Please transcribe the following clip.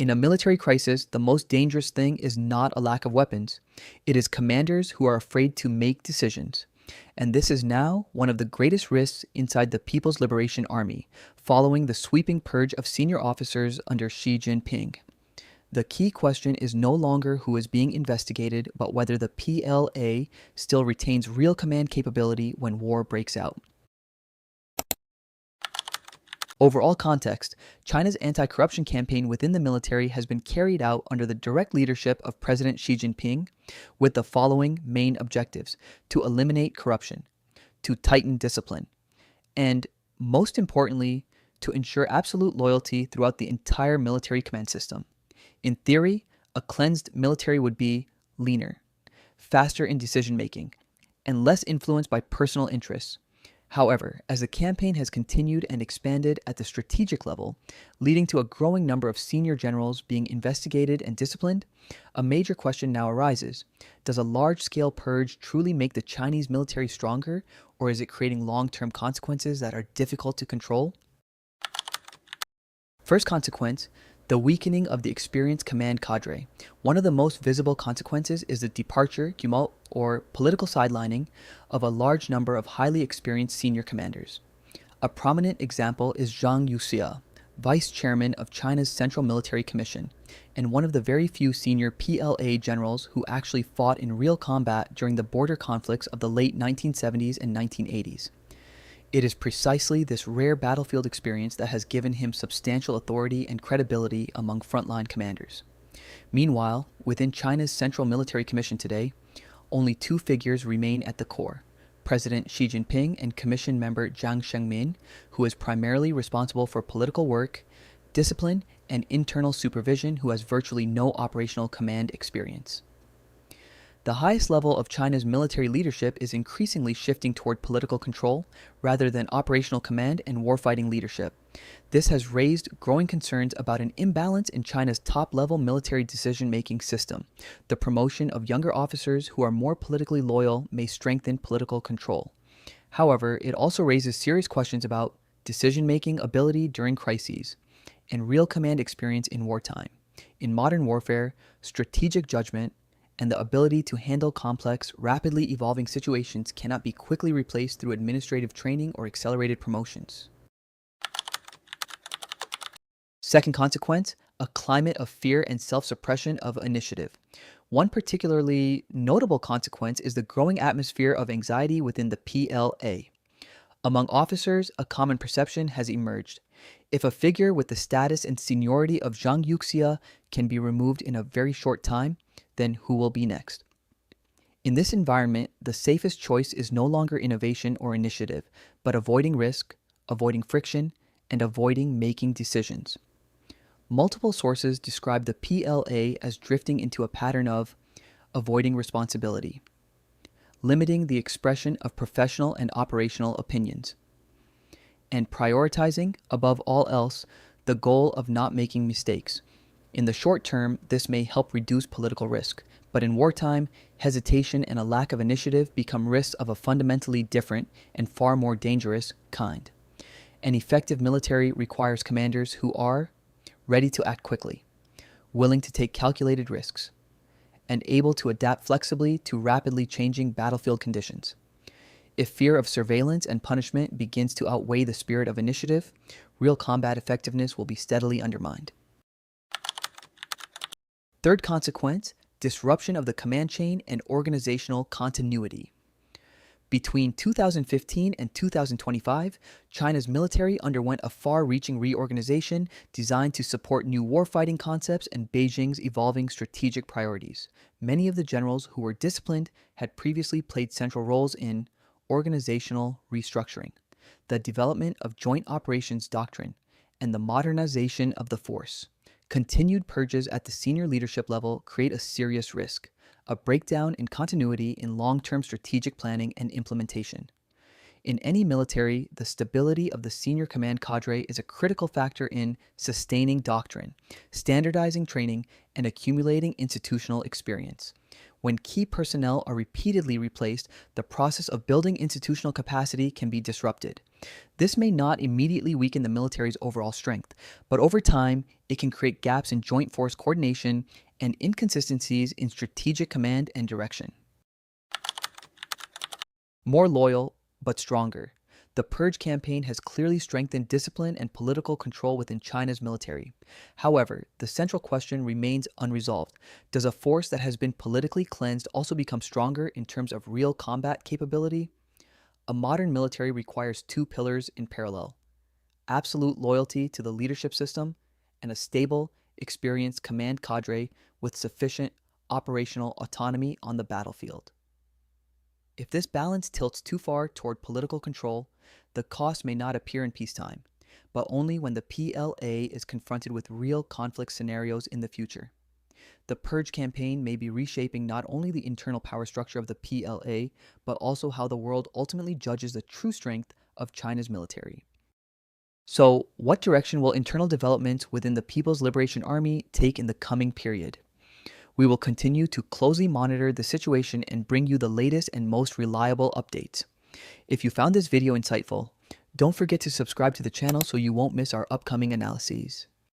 In a military crisis, the most dangerous thing is not a lack of weapons. It is commanders who are afraid to make decisions. And this is now one of the greatest risks inside the People's Liberation Army, following the sweeping purge of senior officers under Xi Jinping. The key question is no longer who is being investigated, but whether the PLA still retains real command capability when war breaks out. Overall context, China's anti-corruption campaign within the military has been carried out under the direct leadership of President Xi Jinping with the following main objectives: to eliminate corruption, to tighten discipline, and most importantly, to ensure absolute loyalty throughout the entire military command system. In theory, a cleansed military would be leaner, faster in decision-making, and less influenced by personal interests. However, as the campaign has continued and expanded at the strategic level, leading to a growing number of senior generals being investigated and disciplined, a major question now arises. Does a large-scale purge truly make the Chinese military stronger, or is it creating long-term consequences that are difficult to control? First consequence, the weakening of the experienced command cadre. One of the most visible consequences is the departure, or political sidelining, of a large number of highly experienced senior commanders. A prominent example is Zhang Yuxia, vice chairman of China's Central Military Commission, and one of the very few senior PLA generals who actually fought in real combat during the border conflicts of the late 1970s and 1980s. It is precisely this rare battlefield experience that has given him substantial authority and credibility among frontline commanders. Meanwhile, within China's Central Military Commission today, only two figures remain at the core: President Xi Jinping and Commission member Jiang Shengmin, who is primarily responsible for political work, discipline, and internal supervision, who has virtually no operational command experience. The highest level of China's military leadership is increasingly shifting toward political control rather than operational command and warfighting leadership. This has raised growing concerns about an imbalance in China's top-level military decision-making system. The promotion of younger officers who are more politically loyal may strengthen political control. However, it also raises serious questions about decision-making ability during crises and real command experience in wartime. In modern warfare, strategic judgment and the ability to handle complex, rapidly evolving situations cannot be quickly replaced through administrative training or accelerated promotions. Second consequence, a climate of fear and self-suppression of initiative. One particularly notable consequence is the growing atmosphere of anxiety within the PLA. Among officers, a common perception has emerged. If a figure with the status and seniority of Zhang Yuxia can be removed in a very short time, then who will be next? In this environment, the safest choice is no longer innovation or initiative, but avoiding risk, avoiding friction, and avoiding making decisions. Multiple sources describe the PLA as drifting into a pattern of avoiding responsibility, limiting the expression of professional and operational opinions, and prioritizing, above all else, the goal of not making mistakes. In the short term, this may help reduce political risk, but in wartime, hesitation and a lack of initiative become risks of a fundamentally different and far more dangerous kind. An effective military requires commanders who are ready to act quickly, willing to take calculated risks, and able to adapt flexibly to rapidly changing battlefield conditions. If fear of surveillance and punishment begins to outweigh the spirit of initiative, real combat effectiveness will be steadily undermined. Third consequence, disruption of the command chain and organizational continuity. Between 2015 and 2025, China's military underwent a far-reaching reorganization designed to support new warfighting concepts and Beijing's evolving strategic priorities. Many of the generals who were disciplined had previously played central roles in organizational restructuring, the development of joint operations doctrine, and the modernization of the force. Continued purges at the senior leadership level create a serious risk, a breakdown in continuity in long-term strategic planning and implementation. In any military, the stability of the senior command cadre is a critical factor in sustaining doctrine, standardizing training, and accumulating institutional experience. When key personnel are repeatedly replaced, the process of building institutional capacity can be disrupted. This may not immediately weaken the military's overall strength, but over time, it can create gaps in joint force coordination and inconsistencies in strategic command and direction. More loyal, but stronger. The Purge campaign has clearly strengthened discipline and political control within China's military. However, the central question remains unresolved. Does a force that has been politically cleansed also become stronger in terms of real combat capability? A modern military requires two pillars in parallel: absolute loyalty to the leadership system and a stable, experienced command cadre with sufficient operational autonomy on the battlefield. If this balance tilts too far toward political control, the cost may not appear in peacetime, but only when the PLA is confronted with real conflict scenarios in the future. The Purge campaign may be reshaping not only the internal power structure of the PLA, but also how the world ultimately judges the true strength of China's military. So, what direction will internal developments within the People's Liberation Army take in the coming period? We will continue to closely monitor the situation and bring you the latest and most reliable updates. If you found this video insightful, don't forget to subscribe to the channel so you won't miss our upcoming analyses.